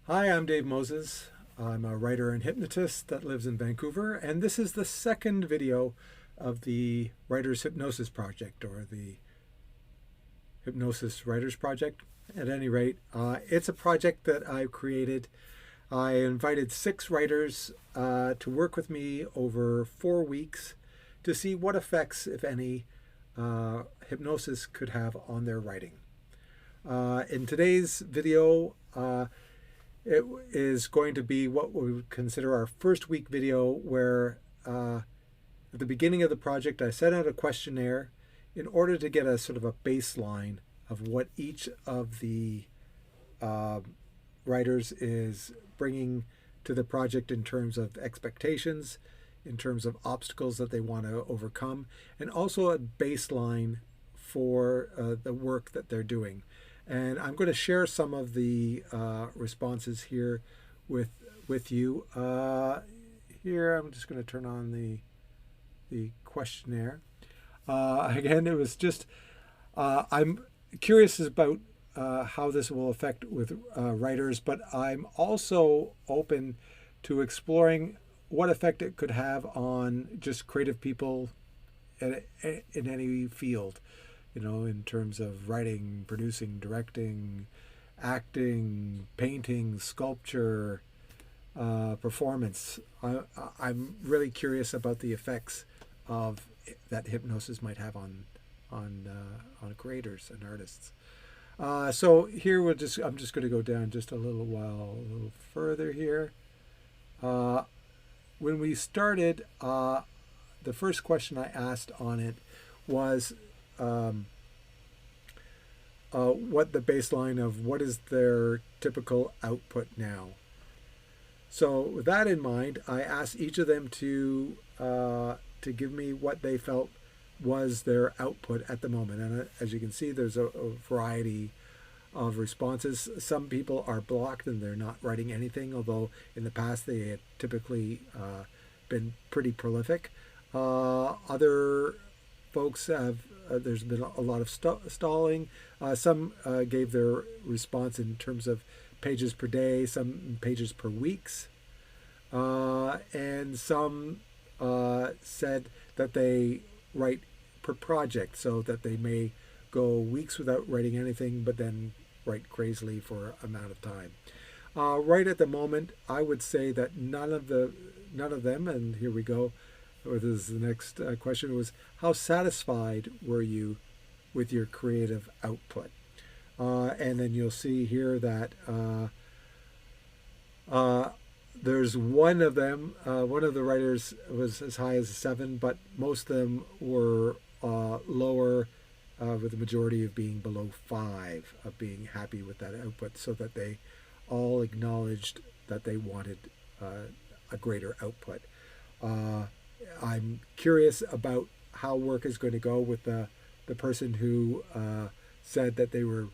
Hi, I'm Dave Moses. I'm a writer and hypnotist that lives in Vancouver, and this is the second video of the Writers Hypnosis Project, or the Hypnosis Writers Project. At any rate, it's a project that I've created. I invited 6 writers to work with me over 4 weeks to see what effects, if any, hypnosis could have on their writing. In today's video, it is going to be what we would consider our first week video, where at the beginning of the project I set out a questionnaire in order to get a sort of a baseline of what each of the writers is bringing to the project in terms of expectations, in terms of obstacles that they want to overcome, and also a baseline for the work that they're doing. And I'm going to share some of the responses here with you. Here, I'm just going to turn on the questionnaire. Again, it was just I'm curious about how this will affect with writers, but I'm also open to exploring what effect it could have on just creative people in any field. You know, in terms of writing, producing, directing, acting, painting, sculpture, performance. I'm really curious about the effects of that hypnosis might have on creators and artists. So here I'm just going to go down just a little further here. When we started, the first question I asked on it was what the baseline of what is their typical output now. So with that in mind, I asked each of them to give me what they felt was their output at the moment. And as you can see, there's a variety of responses. Some people are blocked and they're not writing anything, although in the past they had typically been pretty prolific. Other folks have there's been a lot of stalling. Some gave their response in terms of pages per day, some pages per weeks, and some said that they write per project, so that they may go weeks without writing anything, but then write crazily for an amount of time. Right at the moment, I would say that none of them, and here we go. Or this is the next question, was how satisfied were you with your creative output? And then you'll see here that there's one of them, one of the writers was as high as a 7, but most of them were lower, with the majority of being below 5, of being happy with that output, so that they all acknowledged that they wanted a greater output. I'm curious about how work is going to go with the person who said that they were,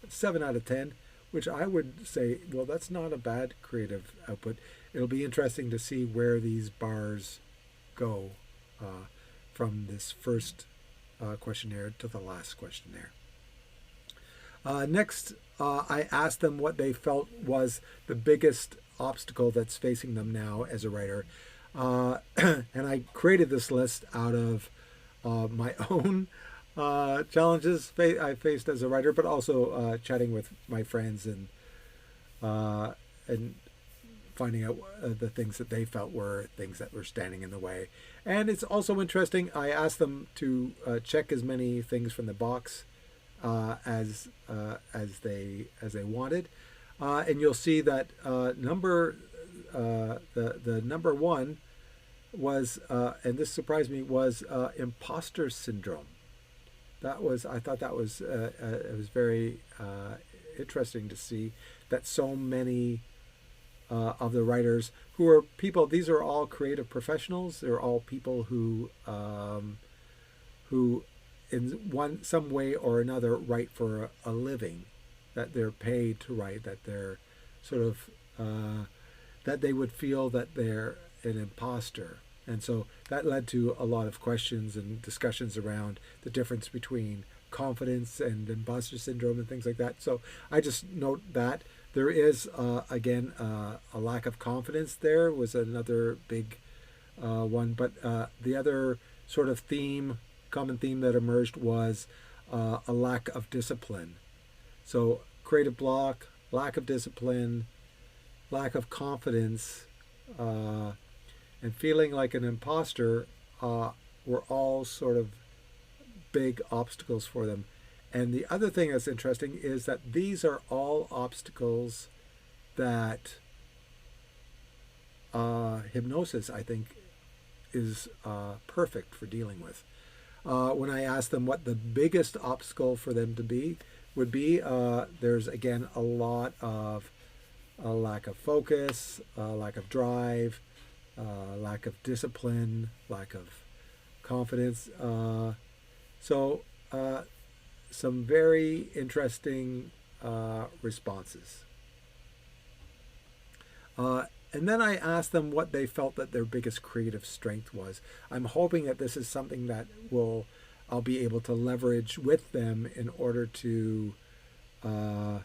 7 out of 10, which I would say, well, that's not a bad creative output. It'll be interesting to see where these bars go from this first questionnaire to the last questionnaire. Next, I asked them what they felt was the biggest obstacle that's facing them now as a writer. And I created this list out of my own challenges I faced as a writer, but also chatting with my friends and finding out the things that they felt were things that were standing in the way. And it's also interesting, I asked them to check as many things from the box as they wanted, and you'll see that the number 1 was, and this surprised me, was imposter syndrome. I thought that was it was very interesting to see that so many of the writers, who are people, these are all creative professionals. They're all people who in some way or another write for a living, that they're paid to write, that they're sort of that they would feel that they're an imposter. And so that led to a lot of questions and discussions around the difference between confidence and imposter syndrome and things like that. So I just note that There is, again, a lack of confidence there was another big one. But the other sort of common theme that emerged was a lack of discipline. So creative block, lack of discipline, lack of confidence, and feeling like an imposter were all sort of big obstacles for them. And the other thing that's interesting is that these are all obstacles that hypnosis, I think, is perfect for dealing with. When I asked them what the biggest obstacle for them to be would be, there's again a lot of a lack of focus, lack of drive, lack of discipline, lack of confidence. So some very interesting responses. And then I asked them what they felt that their biggest creative strength was. I'm hoping that this is something that I'll be able to leverage with them in order to both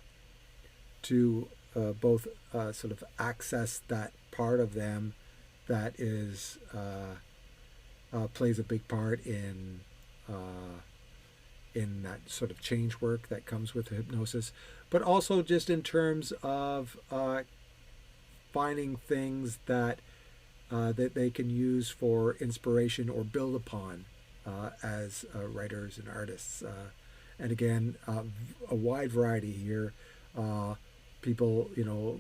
sort of access that part of them that is plays a big part in that sort of change work that comes with hypnosis, but also just in terms of finding things that they can use for inspiration or build upon as writers and artists. And again, a wide variety here. People,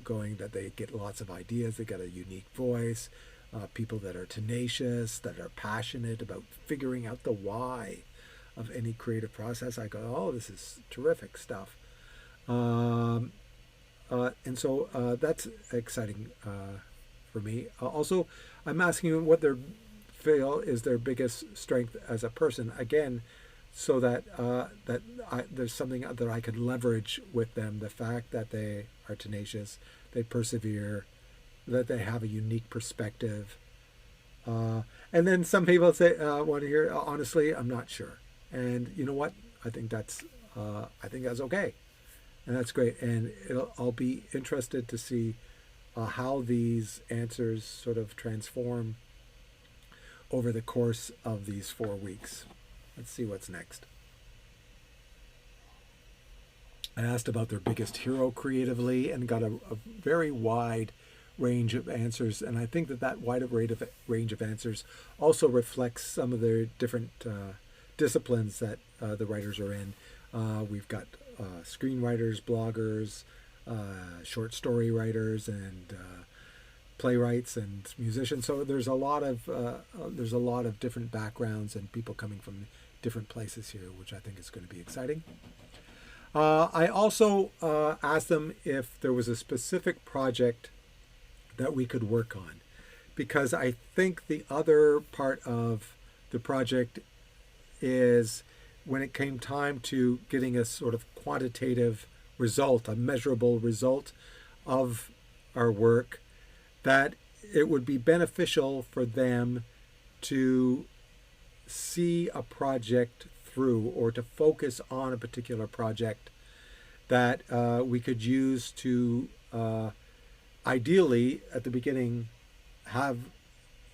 going that they get lots of ideas, they got a unique voice. People that are tenacious, that are passionate about figuring out the why of any creative process. I go, oh, this is terrific stuff. And so that's exciting for me. Also, I'm asking them what they feel is their biggest strength as a person. Again, so that there's something that I could leverage with them. The fact that they are tenacious, they persevere, that they have a unique perspective. And then some people say, want to hear, honestly, I'm not sure. And you know what? I think that's okay. And that's great. And I'll be interested to see how these answers sort of transform over the course of these 4 weeks. Let's see what's next. I asked about their biggest hero creatively and got a very wide range of answers. And I think that wide range of answers also reflects some of their different disciplines that the writers are in. We've got screenwriters, bloggers, short story writers, and playwrights and musicians. So there's a lot of different backgrounds and people coming from different places here, which I think is going to be exciting. I also asked them if there was a specific project that we could work on, because I think the other part of the project is when it came time to getting a sort of quantitative result, a measurable result of our work, that it would be beneficial for them to see a project through, or to focus on a particular project that we could use to ideally at the beginning have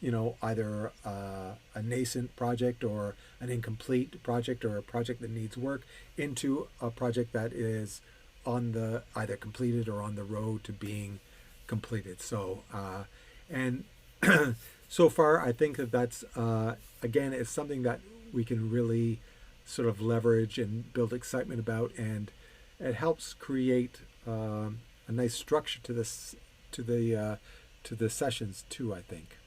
either a nascent project or an incomplete project or a project that needs work into a project that is either completed or on the road to being completed. So and so far I think that's again is something that we can really sort of leverage and build excitement about, and it helps create a nice structure to the sessions too, I think.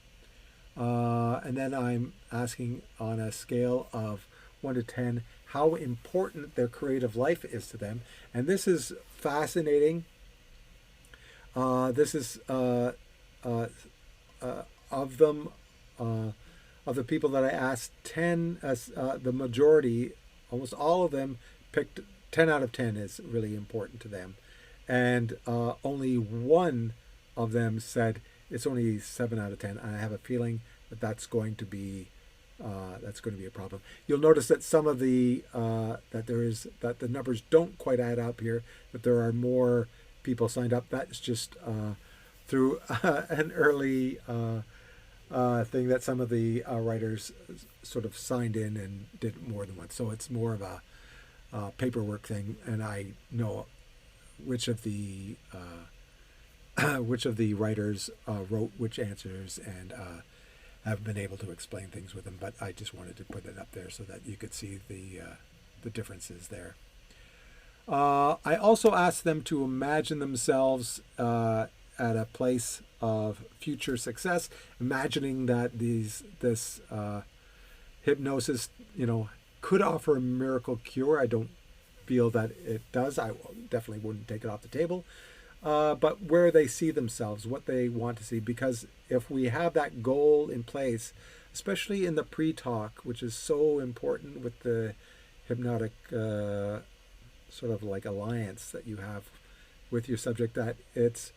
And then I'm asking on a scale of 1 to 10 how important their creative life is to them, and this is fascinating. This is of them. Of the people that I asked, 10, the majority, almost all of them picked 10 out of 10 is really important to them. And only one of them said it's only 7 out of 10. And I have a feeling that that's going to be a problem. You'll notice that some of the that the numbers don't quite add up here, that there are more people signed up. That's just through an early thing that some of the writers sort of signed in and did more than once. So it's more of a paperwork thing, and I know which of the writers wrote which answers and have been able to explain things with them. But I just wanted to put it up there so that you could see the differences there. I also asked them to imagine themselves at a place of future success, imagining that this hypnosis, could offer a miracle cure. I don't feel that it does. I definitely wouldn't take it off the table. But where they see themselves, what they want to see, because if we have that goal in place, especially in the pre-talk, which is so important with the hypnotic sort of like alliance that you have with your subject, that it's,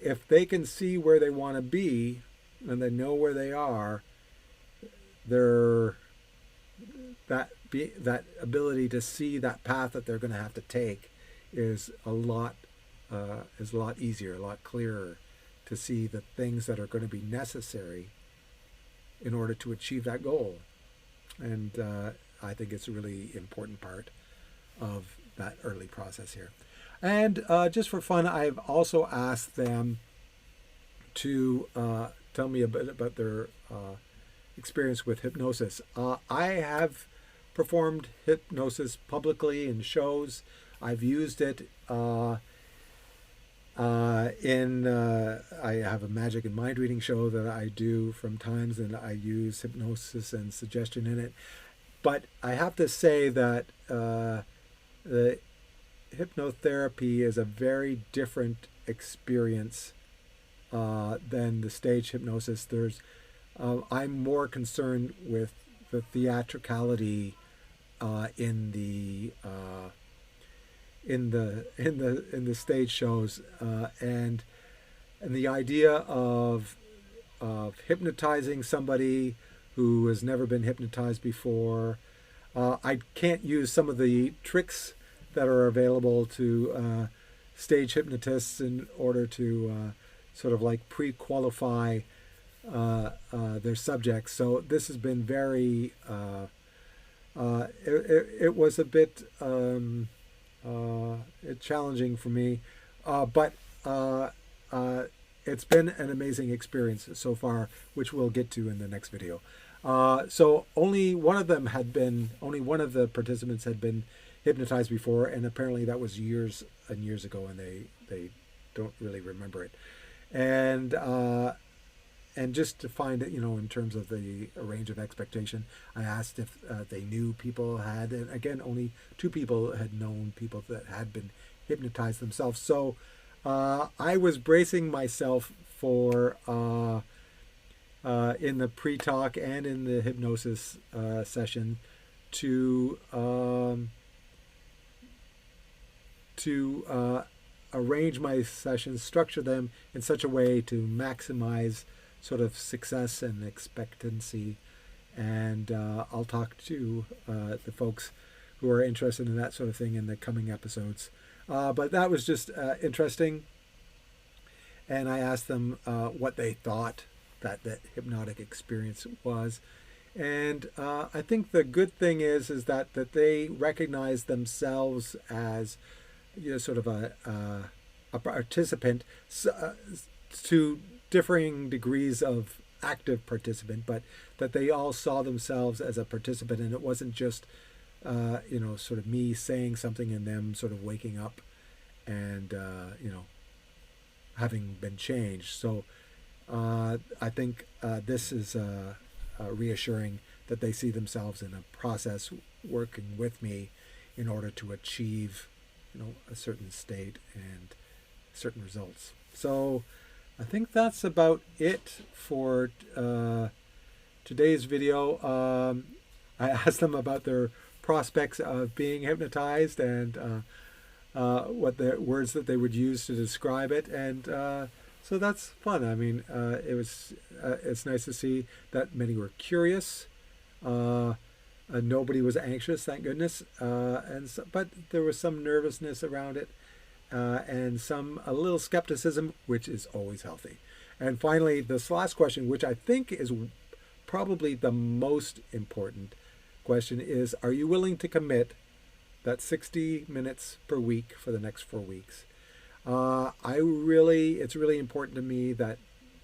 if they can see where they want to be and they know where they are, that ability to see that path that they're going to have to take is a lot easier, a lot clearer to see the things that are going to be necessary in order to achieve that goal. And I think it's a really important part of that early process here. And just for fun, I've also asked them to tell me a bit about their experience with hypnosis. I have performed hypnosis publicly in shows. I've used it I have a magic and mind reading show that I do from times, and I use hypnosis and suggestion in it. But I have to say that the hypnotherapy is a very different experience than the stage hypnosis. I'm more concerned with the theatricality in the stage shows, and the idea of hypnotizing somebody who has never been hypnotized before. I can't use some of the tricks that are available to stage hypnotists in order to sort of like pre-qualify their subjects. So this has been very, it was a bit challenging for me, but it's been an amazing experience so far, which we'll get to in the next video. So only one of the participants had been hypnotized before, and apparently that was years and years ago, and they don't really remember it. And just to find it, in terms of the range of expectation, I asked if they knew people had, and again, only 2 people had known people that had been hypnotized themselves. So I was bracing myself for, in the pre-talk and in the hypnosis session, to arrange my sessions, structure them in such a way to maximize sort of success and expectancy. And I'll talk to the folks who are interested in that sort of thing in the coming episodes. But that was just interesting. And I asked them what they thought that hypnotic experience was. And I think the good thing is that they recognize themselves as sort of a participant, to differing degrees of active participant, but that they all saw themselves as a participant, and it wasn't just sort of me saying something and them sort of waking up and having been changed. So I think this is reassuring that they see themselves in a process working with me in order to achieve a certain state and certain results. So I think that's about it for today's video. I asked them about their prospects of being hypnotized and what the words that they would use to describe it, and so that's fun. I mean, it's nice to see that many were curious. Nobody was anxious, thank goodness, but there was some nervousness around it. and a little skepticism, which is always healthy. And finally, this last question, which I think is probably the most important question, is: are you willing to commit that 60 minutes per week for the next 4 weeks? It's really important to me that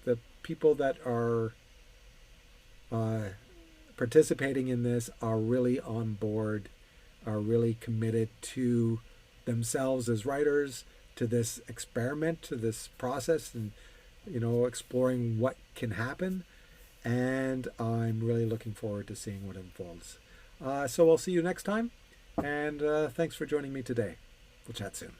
the people that are participating in this are really on board, are really committed to themselves as writers, to this experiment, to this process, and exploring what can happen. And I'm really looking forward to seeing what unfolds. So I'll see you next time, and thanks for joining me today. We'll chat soon.